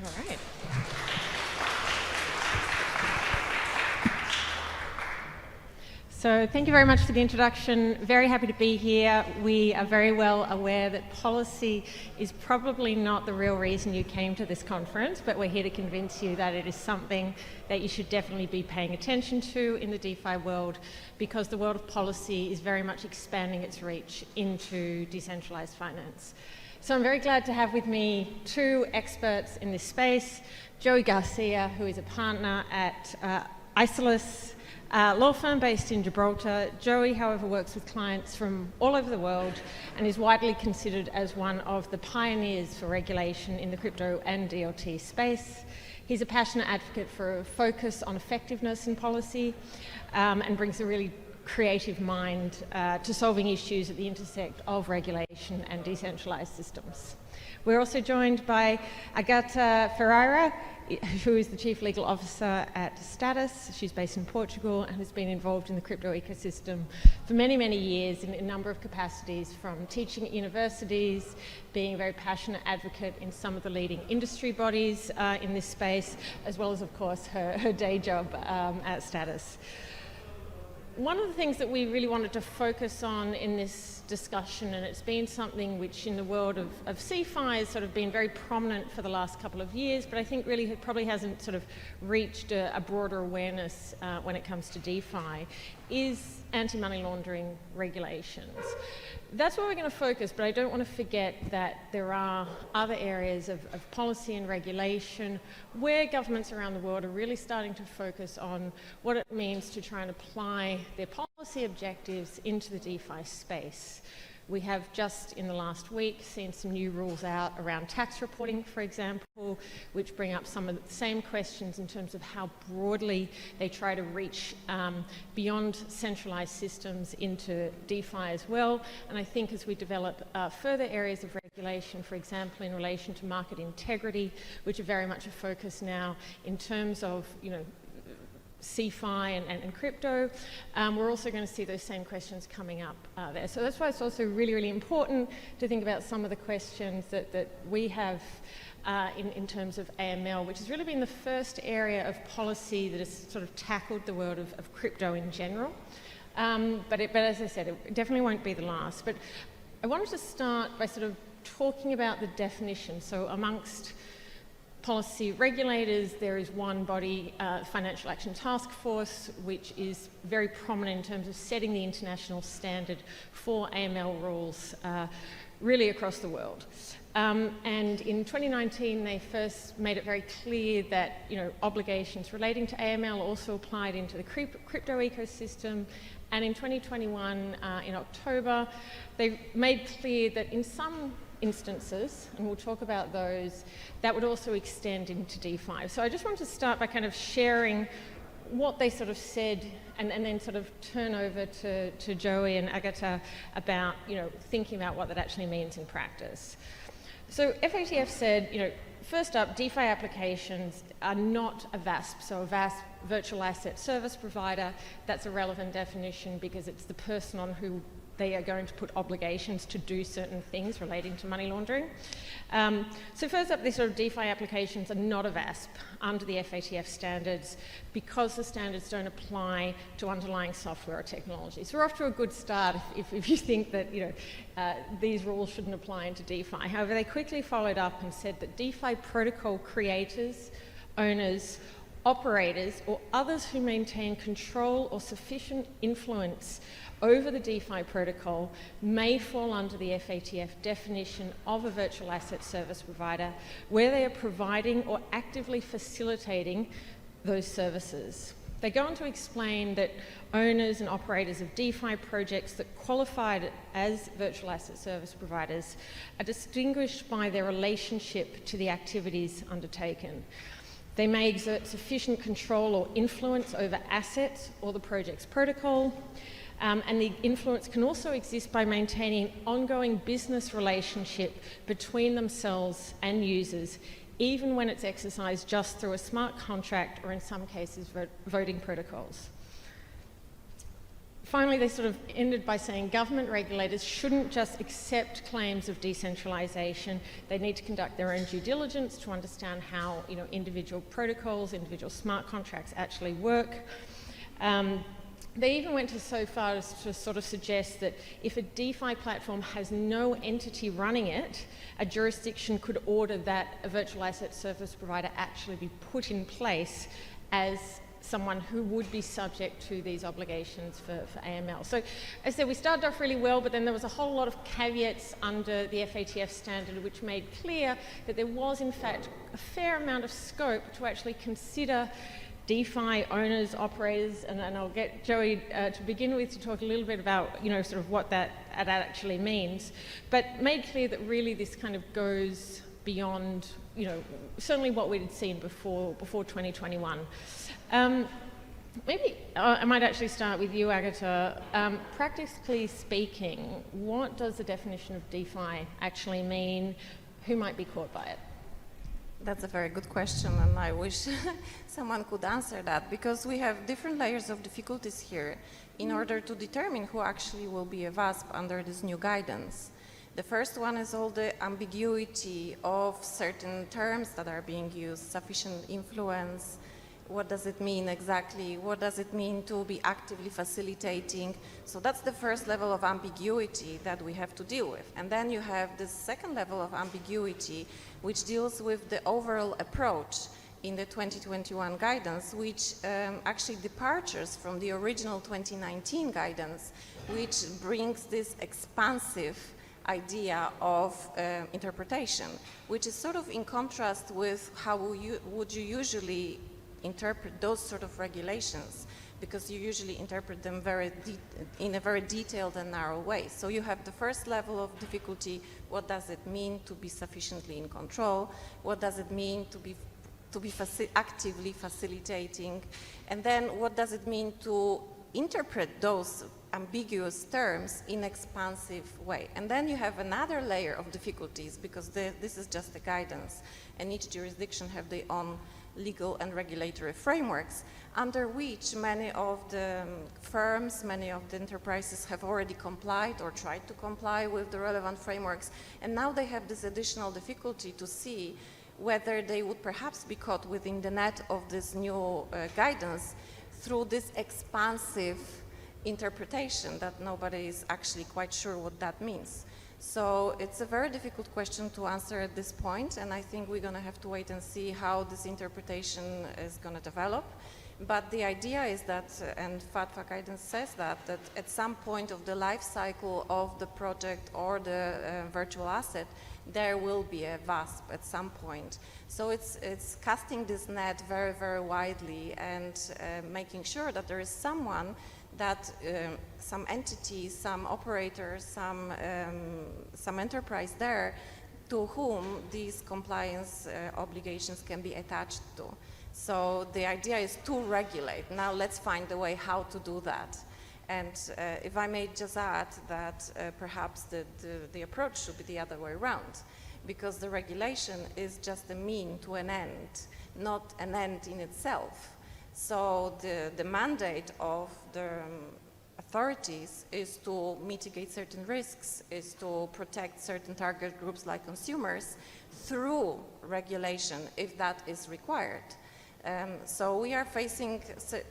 All right. So thank you very much for the introduction. Very happy to be here. We are very well aware that policy is probably not the real reason you came to this conference, but we're here to convince you that it is something that you should definitely be paying attention to in the DeFi world, because the world of policy is very much expanding its reach into decentralized finance. So I'm very glad to have with me two experts in this space, Joey Garcia, who is a partner at Isolus, law firm based in Gibraltar. Joey, however, works with clients from all over the world and is widely considered as one of the pioneers for regulation in the crypto and DLT space. He's a passionate advocate for a focus on effectiveness in policy and brings a really creative mind to solving issues at the intersect of regulation and decentralized systems. We're also joined by Agata Ferreira, who is the Chief Legal Officer at Status. She's based in Portugal and has been involved in the crypto ecosystem for many, many years in a number of capacities, from teaching at universities, being a very passionate advocate in some of the leading industry bodies in this space, as well as, of course, her day job at Status. One of the things that we really wanted to focus on in this discussion, and it's been something which in the world of CeFi has sort of been very prominent for the last couple of years, but I think really it probably hasn't sort of reached a broader awareness when it comes to DeFi, is anti-money laundering regulations. That's where we're going to focus, but I don't want to forget that there are other areas of policy and regulation where governments around the world are really starting to focus on what it means to try and apply their policy objectives into the DeFi space. We have just in the last week seen some new rules out around tax reporting, for example, which bring up some of the same questions in terms of how broadly they try to reach beyond centralized systems into DeFi as well. And I think as we develop further areas of regulation, for example, in relation to market integrity, which are very much a focus now in terms of, CeFi and crypto, we're also going to see those same questions coming up there. So that's why it's also really, really important to think about some of the questions that we have in terms of AML, which has really been the first area of policy that has sort of tackled the world of crypto in general. But as I said, it definitely won't be the last. But I wanted to start by sort of talking about the definition. So amongst policy regulators, there is one body, Financial Action Task Force, which is very prominent in terms of setting the international standard for AML rules really across the world. And in 2019, they first made it very clear that obligations relating to AML also applied into the crypto ecosystem. And in 2021, in October, they made clear that in some instances, and we'll talk about those, that would also extend into DeFi. So I just want to start by kind of sharing what they sort of said and then sort of turn over to Joey and Agata about, thinking about what that actually means in practice. So FATF said, first up, DeFi applications are not a VASP, so a VASP, virtual asset service provider. That's a relevant definition because it's the person on who they are going to put obligations to do certain things relating to money laundering. So first up, these sort of DeFi applications are not a VASP under the FATF standards because the standards don't apply to underlying software or technology. So we're off to a good start if you think that these rules shouldn't apply into DeFi. However, they quickly followed up and said that DeFi protocol creators, owners, operators, or others who maintain control or sufficient influence over the DeFi protocol may fall under the FATF definition of a virtual asset service provider where they are providing or actively facilitating those services. They go on to explain that owners and operators of DeFi projects that qualified as virtual asset service providers are distinguished by their relationship to the activities undertaken. They may exert sufficient control or influence over assets or the project's protocol. And the influence can also exist by maintaining an ongoing business relationship between themselves and users, even when it's exercised just through a smart contract or in some cases voting protocols. finally, they sort of ended by saying government regulators shouldn't just accept claims of decentralization. They need to conduct their own due diligence to understand how, you know, individual protocols, individual smart contracts actually work. They even went so far as to sort of suggest that if a DeFi platform has no entity running it, a jurisdiction could order that a virtual asset service provider actually be put in place as someone who would be subject to these obligations for AML. So, as I said, we started off really well, but then there was a whole lot of caveats under the FATF standard which made clear that there was, in fact, a fair amount of scope to actually consider DeFi owners, operators, and I'll get Joey to begin with to talk a little bit about, you know, sort of what that actually means, but made clear that really this kind of goes beyond, you know, certainly what we'd seen before 2021. Maybe I might actually start with you, Agata. Practically speaking, what does the definition of DeFi actually mean? Who might be caught by it? That's a very good question, and I wish someone could answer that, because we have different layers of difficulties here in order to determine who actually will be a VASP under this new guidance. The first one is all the ambiguity of certain terms that are being used, sufficient influence. What does it mean exactly? What does it mean to be actively facilitating? So that's the first level of ambiguity that we have to deal with. And then you have the second level of ambiguity, which deals with the overall approach in the 2021 guidance, which actually departures from the original 2019 guidance, which brings this expansive idea of interpretation, which is sort of in contrast with how would you usually interpret those sort of regulations, because you usually interpret them in a very detailed and narrow way. So you have the first level of difficulty: what does it mean to be sufficiently in control? What does it mean to be actively facilitating? And then what does it mean to interpret those ambiguous terms in expansive way? And then you have another layer of difficulties, because this is just the guidance, and each jurisdiction have their own legal and regulatory frameworks, under which many of the firms, many of the enterprises have already complied or tried to comply with the relevant frameworks, and now they have this additional difficulty to see whether they would perhaps be caught within the net of this new guidance through this expansive interpretation that nobody is actually quite sure what that means. So it's a very difficult question to answer at this point, and I think we're going to have to wait and see how this interpretation is going to develop. But the idea is that, and FATFA guidance says that at some point of the life cycle of the project or the virtual asset, there will be a VASP at some point. So it's casting this net very, very widely, and making sure that there is someone that some entity, some operator, some enterprise there to whom these compliance obligations can be attached to. So the idea is to regulate. Now let's find a way how to do that. And if I may just add that perhaps the approach should be the other way around, because the regulation is just a mean to an end, not an end in itself. So the mandate of the authorities is to mitigate certain risks, is to protect certain target groups like consumers through regulation if that is required. So we are facing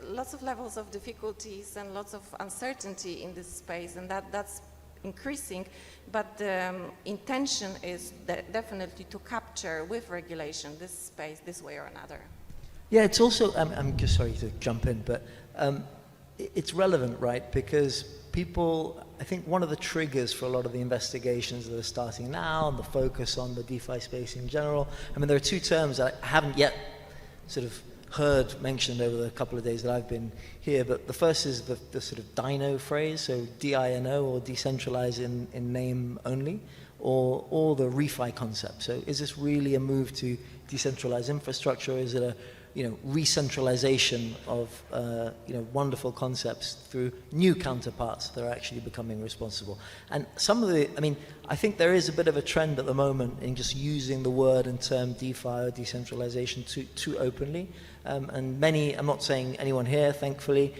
lots of levels of difficulties and lots of uncertainty in this space, and that's increasing, but the intention is definitely to capture with regulation this space this way or another. Yeah, it's also, I'm just sorry to jump in, but it's relevant, right? Because people, I think one of the triggers for a lot of the investigations that are starting now and the focus on the DeFi space in general, I mean, there are two terms that I haven't yet sort of heard mentioned over the couple of days that I've been here, but the first is the sort of DINO phrase, so D-I-N-O, or decentralize in name only, or the refi concept. So is this really a move to decentralize infrastructure? Is it a re-centralization of wonderful concepts through new counterparts that are actually becoming responsible. And some of I think there is a bit of a trend at the moment in just using the word and term DeFi or decentralization too openly. And many, I'm not saying anyone here, thankfully,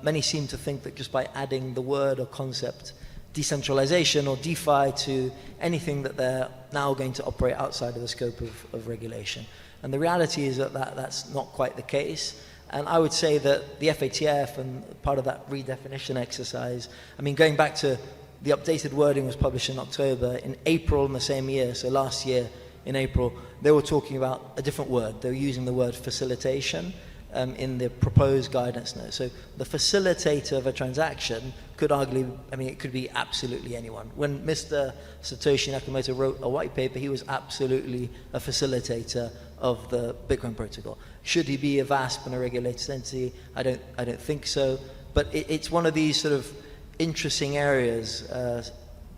many seem to think that just by adding the word or concept decentralization or DeFi to anything, that they're now going to operate outside of the scope of regulation. And the reality is that that's not quite the case. And I would say that the FATF and part of that redefinition exercise, going back to the updated wording was published in October. In April in the same year, so last year in April, they were talking about a different word. They were using the word facilitation in the proposed guidance note. So the facilitator of a transaction could arguably, it could be absolutely anyone. When Mr. Satoshi Nakamoto wrote a white paper, he was absolutely a facilitator of the Bitcoin protocol. Should he be a VASP and a regulated entity? I don't think so. But it's one of these sort of interesting areas.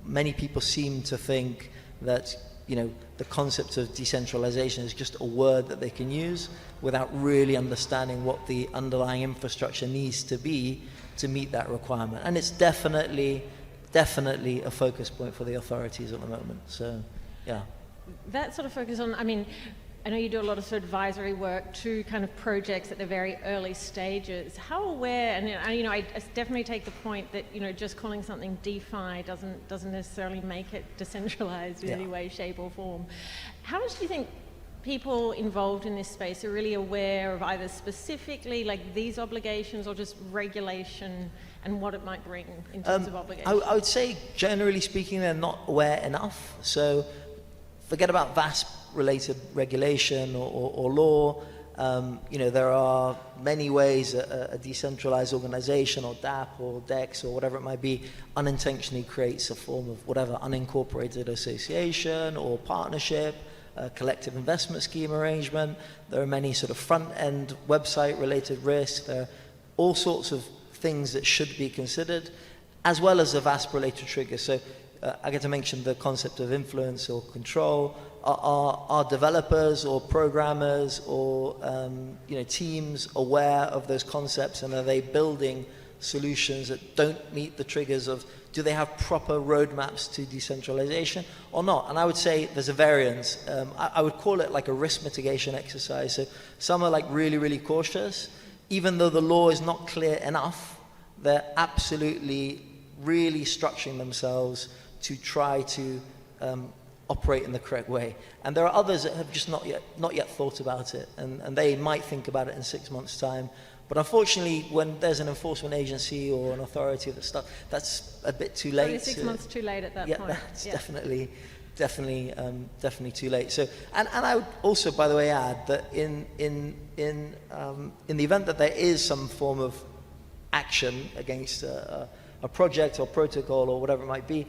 Many people seem to think that the concept of decentralization is just a word that they can use without really understanding what the underlying infrastructure needs to be to meet that requirement. And it's definitely a focus point for the authorities at the moment. So, yeah. That sort of focus on, I know you do a lot of sort of advisory work to kind of projects at the very early stages. How aware, and I definitely take the point that just calling something DeFi doesn't necessarily make it decentralized in any way, shape, or form. How much do you think people involved in this space are really aware of either specifically like these obligations or just regulation and what it might bring in terms of obligations? I would say, generally speaking, they're not aware enough. So forget about VASP-related regulation or law. There are many ways a decentralized organization or DApp or DEX or whatever it might be unintentionally creates a form of whatever unincorporated association or partnership, a collective investment scheme arrangement. There are many sort of front-end website-related risks. There are all sorts of things that should be considered, as well as the VASP-related triggers. So I get to mention the concept of influence or control. Are developers or programmers or teams aware of those concepts, and are they building solutions that don't meet the triggers of, do they have proper roadmaps to decentralization or not? And I would say there's a variance. I would call it like a risk mitigation exercise. So some are like really, really cautious. Even though the law is not clear enough, they're absolutely really structuring themselves to try to operate in the correct way. And there are others that have just not yet thought about it, and they might think about it in 6 months' time. But unfortunately, when there's an enforcement agency or an authority of the stuff, that's a bit too late. Only 6 months too late at that point. That's definitely too late. So, and I would also, by the way, add that in the event that there is some form of action against a project or protocol or whatever it might be,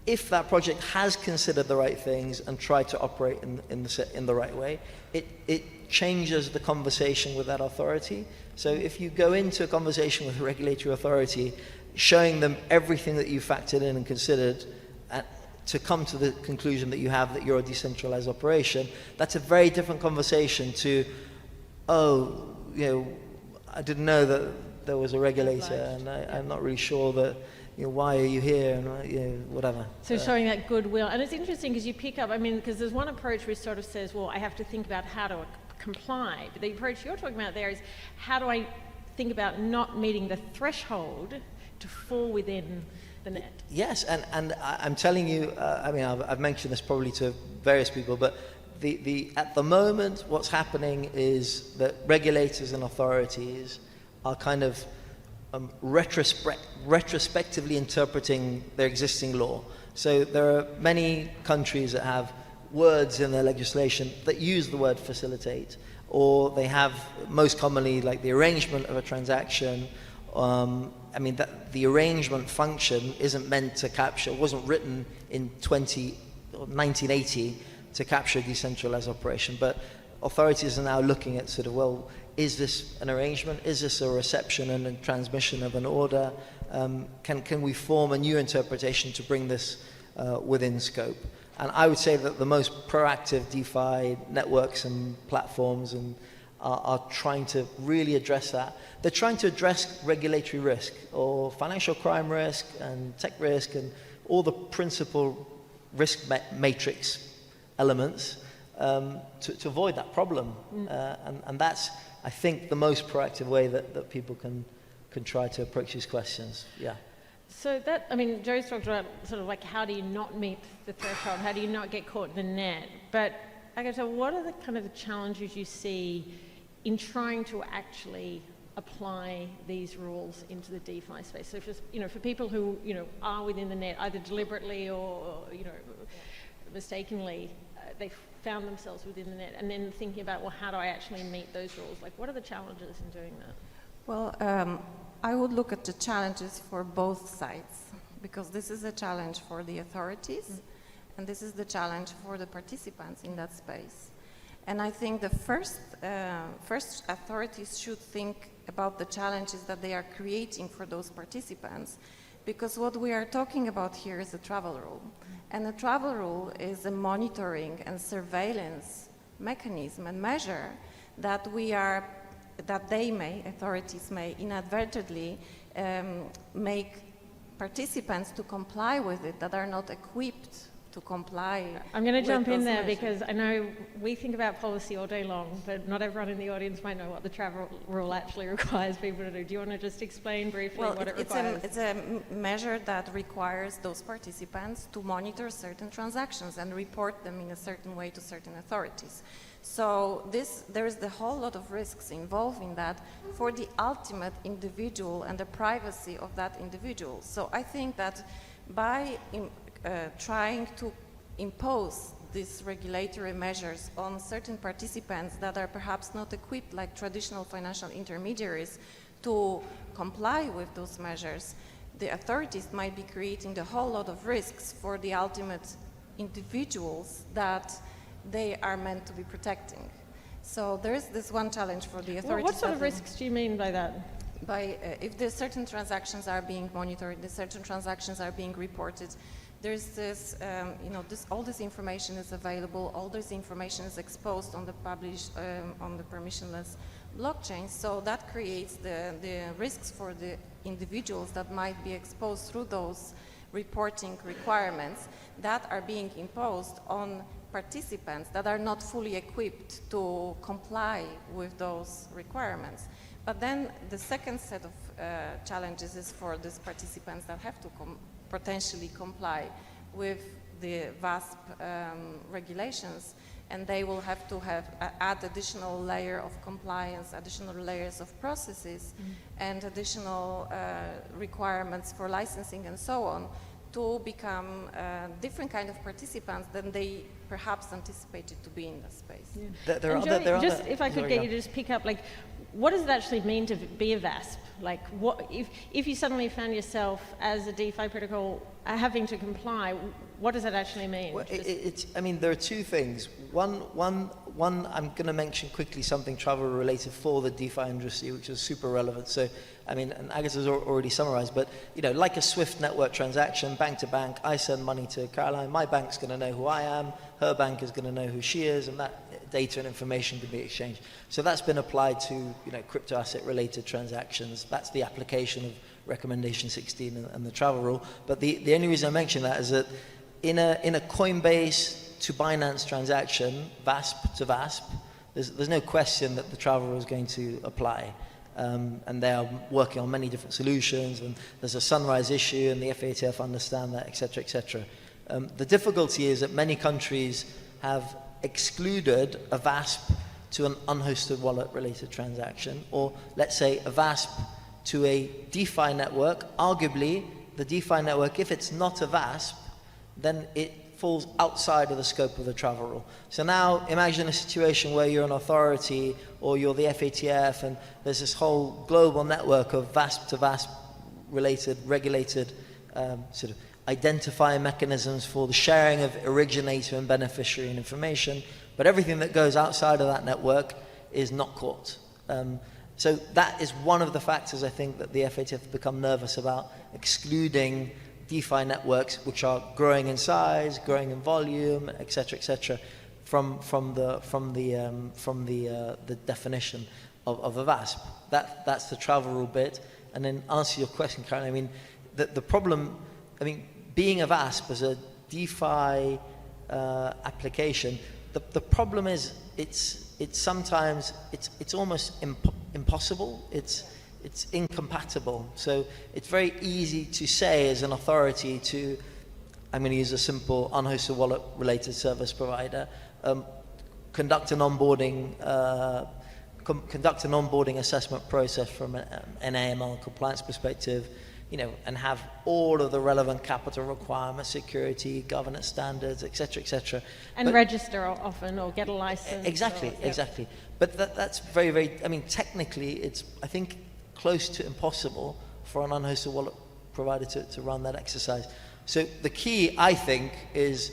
if that project has considered the right things and tried to operate in the right way, it changes the conversation with that authority. So if you go into a conversation with a regulatory authority, showing them everything that you factored in and considered to come to the conclusion that you have that you're a decentralized operation, that's a very different conversation to, I didn't know that there was a regulator, and I'm not really sure that, why are you here, and whatever. So showing that goodwill. And it's interesting because you pick up, because there's one approach which sort of says, well, I have to think about how to comply. But the approach you're talking about there is, how do I think about not meeting the threshold to fall within the net? Yes, and I'm telling you, I've mentioned this probably to various people, but at the moment, what's happening is that regulators and authorities are kind of retrospectively interpreting their existing law. So there are many countries that have words in their legislation that use the word facilitate, or they have most commonly like the arrangement of a transaction. That the arrangement function isn't meant to capture, wasn't written in 1980 to capture a decentralized operation, but authorities are now looking at sort of, well, is this an arrangement? Is this a reception and a transmission of an order? Can we form a new interpretation to bring this within scope? And I would say that the most proactive DeFi networks and platforms and are trying to really address that. They're trying to address regulatory risk or financial crime risk and tech risk and all the principal risk matrix elements to avoid that problem. And that's, I think, the most proactive way that people can try to approach these questions. Yeah. So that, I mean, Joe's talked about sort of like how do you not meet the threshold, how do you not get caught in the net? But Agata, what are the kind of the challenges you see in trying to actually apply these rules into the DeFi space? So just, for people who, are within the net, either deliberately or mistakenly, they found themselves within the net, and then thinking about, well, how do I actually meet those rules? Like, what are the challenges in doing that? Well, I would look at the challenges for both sides, because this is a challenge for the authorities, and this is the challenge for the participants in that space. And I think the first authorities should think about the challenges that they are creating for those participants, because what we are talking about here is a travel rule. And a travel rule is a monitoring and surveillance mechanism and measure that authorities may inadvertently make participants to comply with it that are not equipped to comply. I'm going to jump in there measures. because I know we think about policy all day long, but not everyone in the audience might know what the travel rule actually requires people to do. Do you want to just explain briefly what it requires? It's a measure that requires those participants to monitor certain transactions and report them in a certain way to certain authorities. So there is a whole lot of risks involved in that for the ultimate individual and the privacy of that individual. So I think that by trying to impose these regulatory measures on certain participants that are perhaps not equipped like traditional financial intermediaries to comply with those measures, the authorities might be creating a whole lot of risks for the ultimate individuals that they are meant to be protecting. So there is this one challenge for the authorities. What sort of risks do you mean by that? If there's certain transactions are being monitored, the certain transactions are being reported, there's this, all this information is available, all this information is exposed on the published, on the permissionless blockchain, so that creates the risks for the individuals that might be exposed through those reporting requirements that are being imposed on participants that are not fully equipped to comply with those requirements. But then the second set of challenges is for these participants that have to potentially comply with the VASP regulations, and they will have to add additional layer of compliance, additional layers of processes, and additional requirements for licensing and so on to become different kind of participants than they perhaps anticipated to be in the space. Yeah. If I could get you to just pick up, like, what does it actually mean to be a VASP? Like, what if you suddenly found yourself as a DeFi protocol having to comply? What does that actually mean? Well, I mean, there are two things. One, I'm going to mention quickly something travel related for the DeFi industry, which is super relevant. So, I mean, and Agata's already summarized, but, like a Swift network transaction, bank to bank, I send money to Caroline, my bank's going to know who I am, her bank is going to know who she is, and that data and information can be exchanged. So that's been applied to, crypto asset related transactions. That's the application of recommendation 16 and the travel rule. But the only reason I mention that is that in a Coinbase to Binance transaction, VASP to VASP, there's no question that the travel rule is going to apply. And they are working on many different solutions, and there's a sunrise issue, and the FATF understand that, et cetera, et cetera. The difficulty is that many countries have excluded a VASP to an unhosted wallet related transaction, or let's say a VASP to a DeFi network. Arguably, the DeFi network, if it's not a VASP, then it falls outside of the scope of the travel rule. So now imagine a situation where you're an authority or you're the FATF, and there's this whole global network of VASP to VASP related, regulated sort of identifying mechanisms for the sharing of originator and beneficiary information, but everything that goes outside of that network is not caught. So that is one of the factors, I think, that the FATF have become nervous about, excluding DeFi networks which are growing in size, growing in volume, et cetera, from the definition of a VASP. That's the travel rule bit. And then answer your question, Karen. I mean, the problem. I mean, being a VASP as a DeFi application, the problem is it's sometimes it's almost impossible. It's incompatible. So it's very easy to say as an authority to, I'm going to use a simple unhosted wallet related service provider, conduct an onboarding assessment process from an AML compliance perspective, and have all of the relevant capital requirements, security, governance standards, et cetera, and register often or get a license. Exactly. But that's very, very. I mean, technically, it's I think close to impossible for an unhosted wallet provider to run that exercise. So the key, I think, is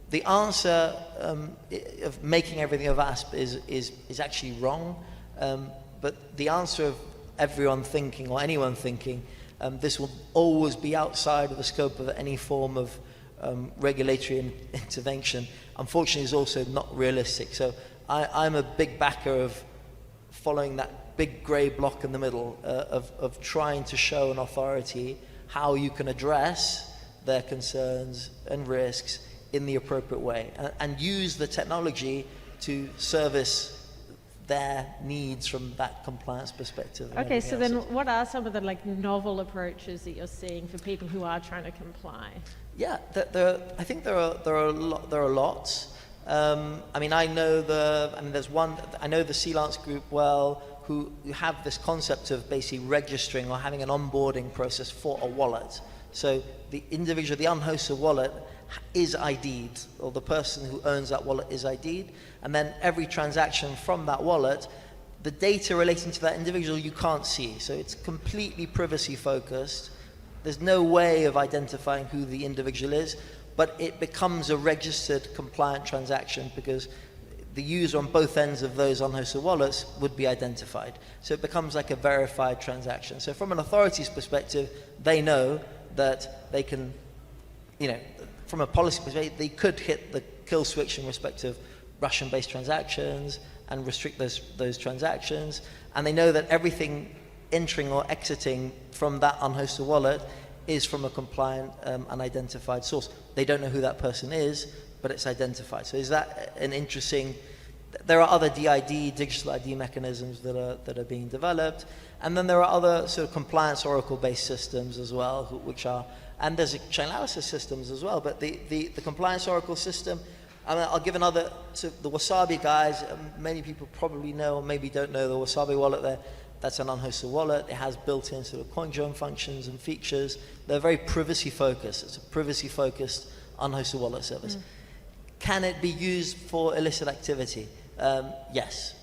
the answer of making everything a VASP is actually wrong. But the answer of everyone thinking or anyone thinking this will always be outside of the scope of any form of regulatory intervention, unfortunately, is also not realistic. So I'm a big backer of following that big grey block in the middle of trying to show an authority how you can address their concerns and risks in the appropriate way and use the technology to service their needs from that compliance perspective. Okay, so then what are some of the novel approaches that you're seeing for people who are trying to comply? Yeah, I think there are lots. I mean, I know the Freelance group well, who have this concept of basically registering or having an onboarding process for a wallet. So the individual, the unhosted wallet, is ID'd, or the person who owns that wallet is ID'd, and then every transaction from that wallet, the data relating to that individual you can't see. So it's completely privacy focused. There's no way of identifying who the individual is, but it becomes a registered compliant transaction because the user on both ends of those unhosted wallets would be identified. So it becomes like a verified transaction. So from an authority's perspective, they know that they can, from a policy perspective, they could hit the kill switch in respect of Russian-based transactions and restrict those transactions. And they know that everything entering or exiting from that unhosted wallet is from a compliant unidentified source. They don't know who that person is, but it's identified. So is that an interesting... There are other DID, digital ID mechanisms that are being developed. And then there are other sort of compliance Oracle-based systems as well, which are... And there's chain analysis systems as well, but the compliance Oracle system, I'll give another, to the Wasabi guys, many people probably know or maybe don't know the Wasabi wallet there. That's an unhosted wallet. It has built-in sort of coin join functions and features. They're very privacy focused. It's a privacy focused unhosted wallet service. Can it be used for illicit activity? Yes.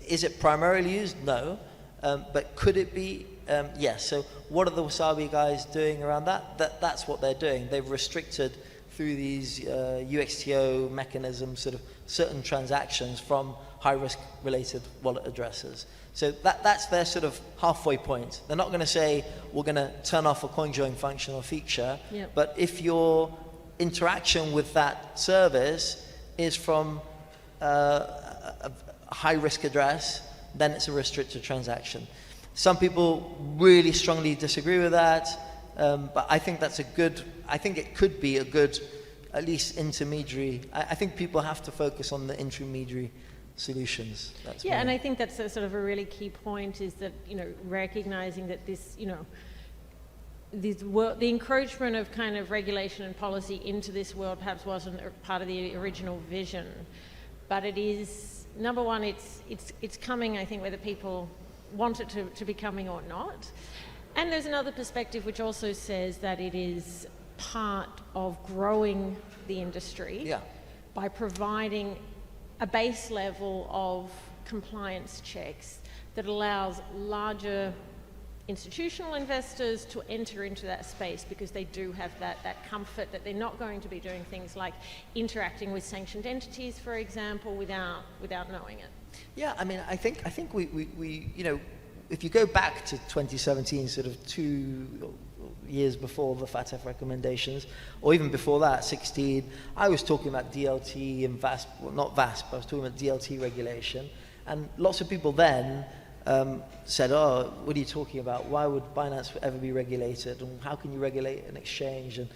Is it primarily used? No. But could it be? Yes. So what are the Wasabi guys doing around that? That's what they're doing. They've restricted through these UXTO mechanisms sort of certain transactions from high-risk related wallet addresses. So that's their sort of halfway point. They're not going to say, we're going to turn off a coin join function or feature, but if your interaction with that service is from a high-risk address, then it's a restricted transaction. Some people really strongly disagree with that, but I think that's I think it could be a good, at least intermediary. I think people have to focus on the intermediary solutions. And I think that's sort of a really key point, is that, recognizing that this, the encroachment of kind of regulation and policy into this world perhaps wasn't part of the original vision, but it is, number one, it's coming, I think, whether people want it to be coming or not. And there's another perspective which also says that it is part of growing the industry by providing a base level of compliance checks that allows larger institutional investors to enter into that space, because they do have that comfort that they're not going to be doing things like interacting with sanctioned entities, for example, without knowing it. Yeah, I mean, I think we if you go back to 2017, sort of years before the FATF recommendations, or even before that, 16, I was talking about DLT and VASP, well, not VASP, I was talking about DLT regulation, and lots of people then said, oh, what are you talking about? Why would Binance ever be regulated? And how can you regulate an exchange? And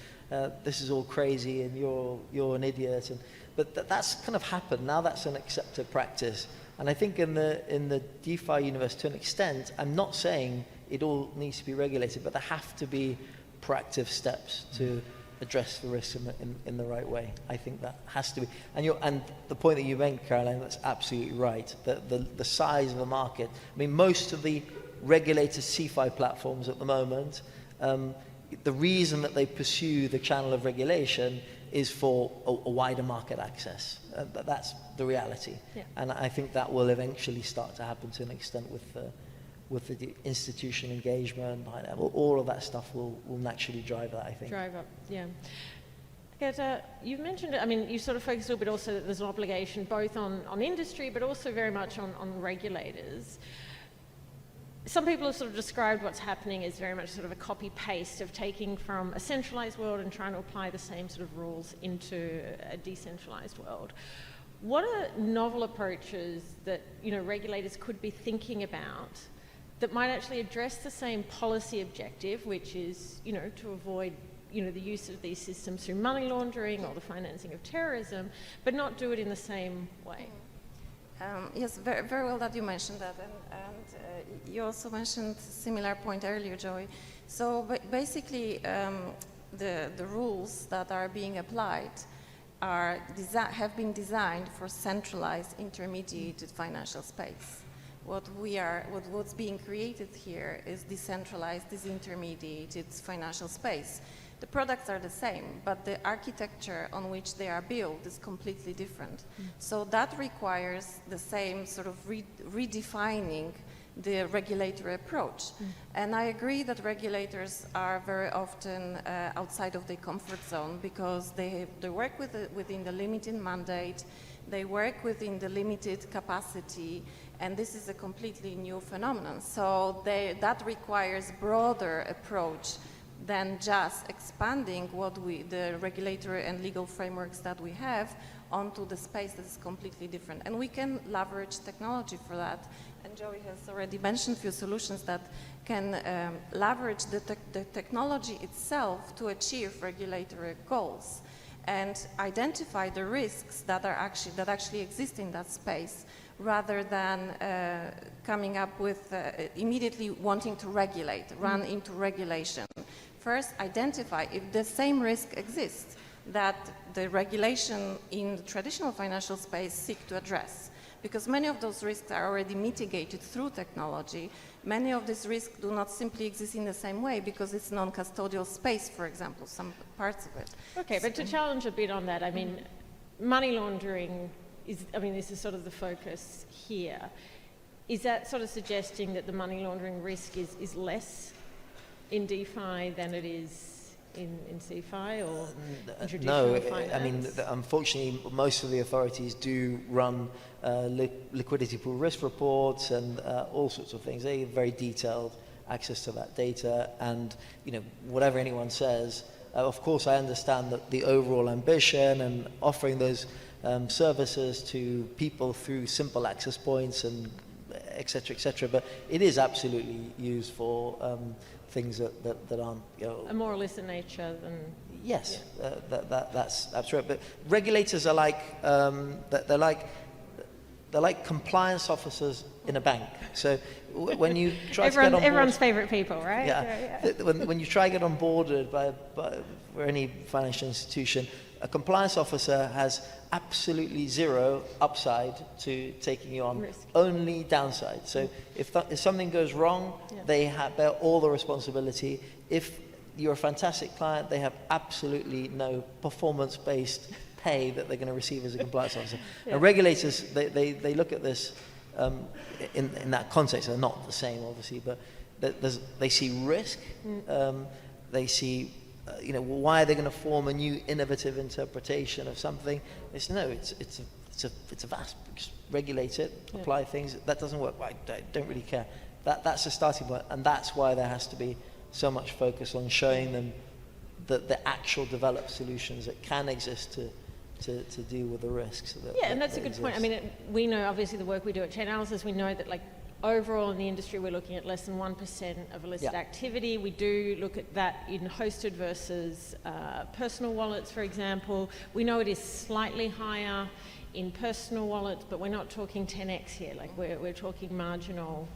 this is all crazy, and you're an idiot. And, but that's kind of happened. Now that's an accepted practice. And I think in the DeFi universe, to an extent, I'm not saying it all needs to be regulated, but there have to be proactive steps to address the risks in the right way. I think that has to be. And the point that you made, Caroline, that's absolutely right. The size of the market. I mean, most of the regulated CeFi platforms at the moment, the reason that they pursue the channel of regulation is for a wider market access. That's the reality. Yeah. And I think that will eventually start to happen to an extent with the institution engagement, all of that stuff will naturally drive that, I think. Drive up, yeah. Agata, you've mentioned, I mean, you sort of focused a little bit also that there's an obligation both on industry, but also very much on regulators. Some people have sort of described what's happening as very much sort of a copy-paste of taking from a centralized world and trying to apply the same sort of rules into a decentralized world. What are novel approaches that, you know, regulators could be thinking about that might actually address the same policy objective, which is, you know, to avoid, you know, the use of these systems through money laundering or the financing of terrorism, but not do it in the same way? Yes, very, very well that you mentioned that, and you also mentioned a similar point earlier, Joey. So basically, the rules that are being applied have been designed for centralized, intermediated financial space. What's being created here is decentralized, disintermediated financial space. The products are the same, but the architecture on which they are built is completely different. So that requires the same sort of redefining the regulatory approach. And I agree that regulators are very often outside of their comfort zone because they work within the limited mandate, they work within the limited capacity, and this is a completely new phenomenon. So that requires broader approach than just expanding the regulatory and legal frameworks that we have onto the space that is completely different. And we can leverage technology for that. And Joey has already mentioned a few solutions that can leverage the technology itself to achieve regulatory goals and identify the risks that actually exist in that space, rather than coming up with immediately wanting to regulate, run into regulation. First, identify if the same risk exists that the regulation in the traditional financial space seek to address. Because many of those risks are already mitigated through technology. Many of these risks do not simply exist in the same way because it's non-custodial space, for example, some parts of it. Okay, but to challenge a bit on that, I mean, money laundering this is sort of the focus here. Is that sort of suggesting that the money laundering risk is less in DeFi than it is in CeFi or in traditional finance? I mean, unfortunately, most of the authorities do run liquidity pool risk reports and all sorts of things. They have very detailed access to that data, and you know, whatever anyone says, of course, I understand that the overall ambition and offering those services to people through simple access points and et cetera, but it is absolutely used for things that aren't, you know, a more illicit nature than. Yes, yeah. That's absolutely. But regulators are like they're like compliance officers in a bank. So when you try to get on board, everyone's favorite people, right? Yeah. When you try to get onboarded by any financial institution, a compliance officer has absolutely zero upside to taking you on, risk. Only downside. So if something goes wrong, yeah. They bear all the responsibility. If you're a fantastic client, they have absolutely no performance-based pay that they're going to receive as a compliance officer. Yeah. And regulators, they look at this in that context. They're not the same, obviously, but they see risk. They see, why are they going to form a new innovative interpretation of something? It's a vast. Just regulate it, apply things. That doesn't work. I don't really care. That's the starting point, and that's why there has to be so much focus on showing them the actual developed solutions that can exist to deal with the risks. And that's a good point. I mean, we know, obviously, the work we do at Chainalysis, we know that, like, overall in the industry, we're looking at less than 1% of illicit activity. We do look at that in hosted versus personal wallets, for example. We know it is slightly higher in personal wallets, but we're not talking 10x here. Like, we're talking marginal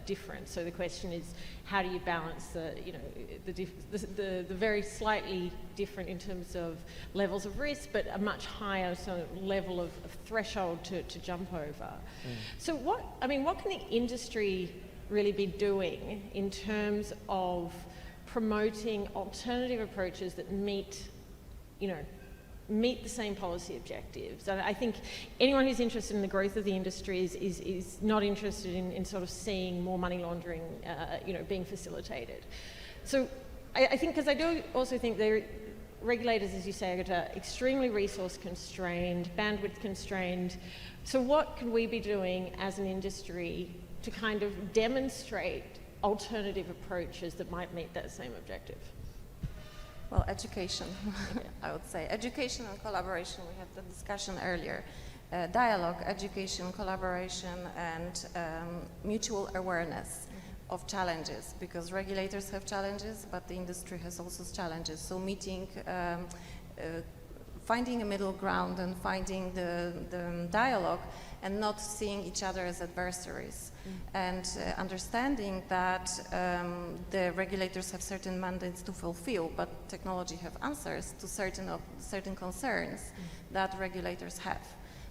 difference. So the question is, how do you balance the very slightly different in terms of levels of risk, but a much higher sort of level of threshold to jump over? So what can the industry really be doing in terms of promoting alternative approaches that meet the same policy objectives? And I think anyone who's interested in the growth of the industry is not interested in sort of seeing more money laundering, being facilitated. So I think, because I do also think the regulators, as you say, Agata, extremely resource constrained, bandwidth constrained. So what can we be doing as an industry to kind of demonstrate alternative approaches that might meet that same objective? Well, education, I would say. Education and collaboration, we had the discussion earlier. Dialogue, education, collaboration, and mutual awareness of challenges, because regulators have challenges, but the industry has also challenges. So meeting, finding a middle ground and finding the dialogue and not seeing each other as adversaries. And understanding that the regulators have certain mandates to fulfill, but technology have answers to certain concerns that regulators have.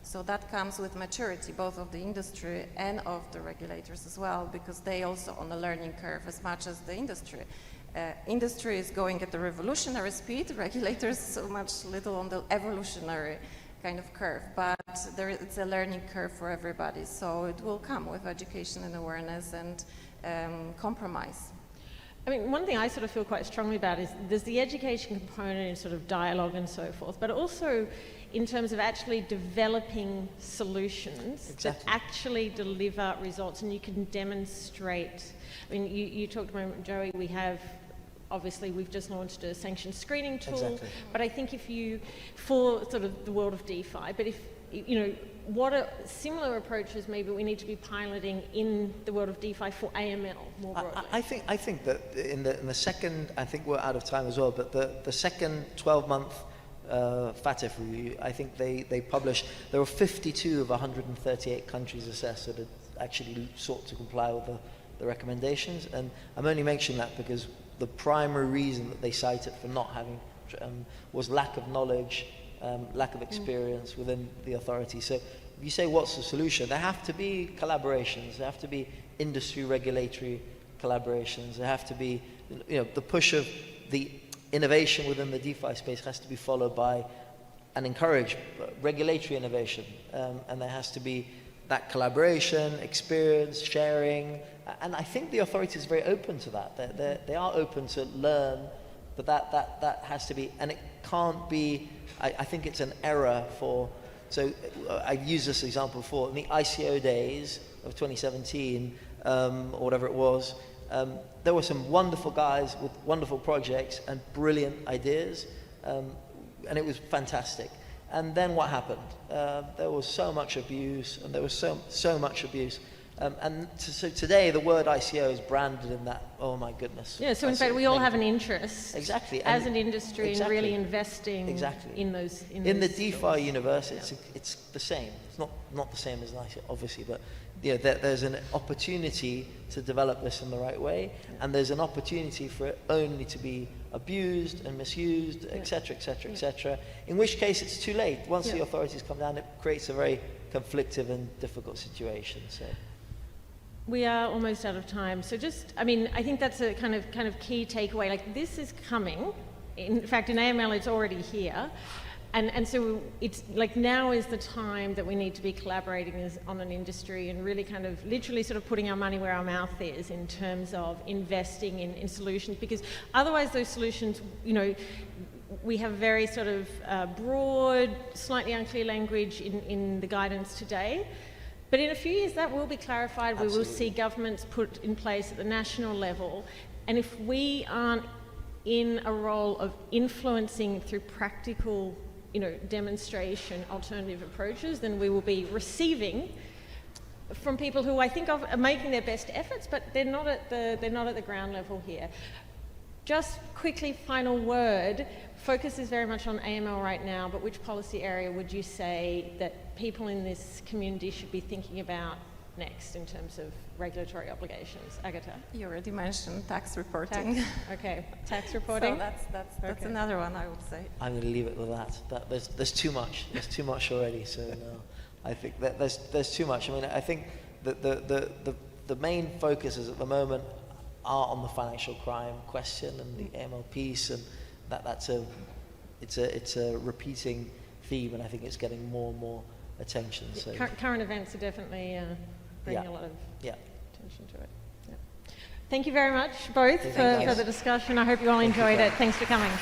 So that comes with maturity, both of the industry and of the regulators as well, because they also on a learning curve as much as the industry. Industry is going at the revolutionary speed, regulators so much little on the evolutionary kind of curve, but it's a learning curve for everybody, so it will come with education and awareness and compromise. I mean, one thing I sort of feel quite strongly about is there's the education component in sort of dialogue and so forth, but also in terms of actually developing solutions that actually deliver results, and you can demonstrate. I mean, you talked a moment, Joey, obviously, we've just launched a sanction screening tool, but I think for sort of the world of DeFi, but what are similar approaches maybe we need to be piloting in the world of DeFi for AML more broadly? I think that in the second, I think we're out of time as well, but the second 12-month FATF review, I think they published, there were 52 of 138 countries assessed that had actually sought to comply with the recommendations, and I'm only mentioning that because the primary reason that they cited for not having was lack of knowledge, lack of experience within the authority. So if you say what's the solution, there have to be collaborations, there have to be industry regulatory collaborations, there have to be, the push of the innovation within the DeFi space has to be followed by and encourage regulatory innovation, and there has to be that collaboration, experience, sharing, and I think the authority is very open to that. They are open to learn, but that has to be, and it can't be, I think it's an error so I've used this example before, in the ICO days of 2017, or whatever it was, there were some wonderful guys with wonderful projects and brilliant ideas, and it was fantastic. And then what happened? There was so much abuse, and there was so much abuse. So today the word ICO is branded in that, oh my goodness. Yeah, so in fact we all have an interest as an industry in really investing in those. In the DeFi universe, it's the same. It's not the same as an ICO, obviously, but there's an opportunity to develop this in the right way, and there's an opportunity for it only to be abused and misused, etc., etc., etc. In which case it's too late. Once the authorities come down, it creates a very conflictive and difficult situation. So. We are almost out of time. So I think that's a kind of key takeaway. Like, this is coming. In fact, in AML, it's already here. And so it's like now is the time that we need to be collaborating on an industry and really kind of literally sort of putting our money where our mouth is in terms of investing in solutions, because otherwise those solutions, we have very sort of broad, slightly unclear language in the guidance today. But in a few years that will be clarified. We will see governments put in place at the national level And if we aren't in a role of influencing through practical, demonstration alternative approaches, then we will be receiving from people who I think are making their best efforts, but they're not at the ground level here. Just quickly, final word. Focus is very much on AML right now, but which policy area would you say that people in this community should be thinking about next in terms of regulatory obligations? Agata? You already mentioned tax reporting. Okay, tax reporting. So that's another one, I would say. I'm going to leave it with that. There's too much. There's too much already. So no, I think that there's too much. I mean, I think that the main focuses at the moment are on the financial crime question and the AML piece, and it's a repeating theme, and I think it's getting more and more attention. So current events are definitely bringing a lot of attention to it. Yeah. Thank you very much, both, for the discussion. I hope you all enjoyed it. Thanks for coming.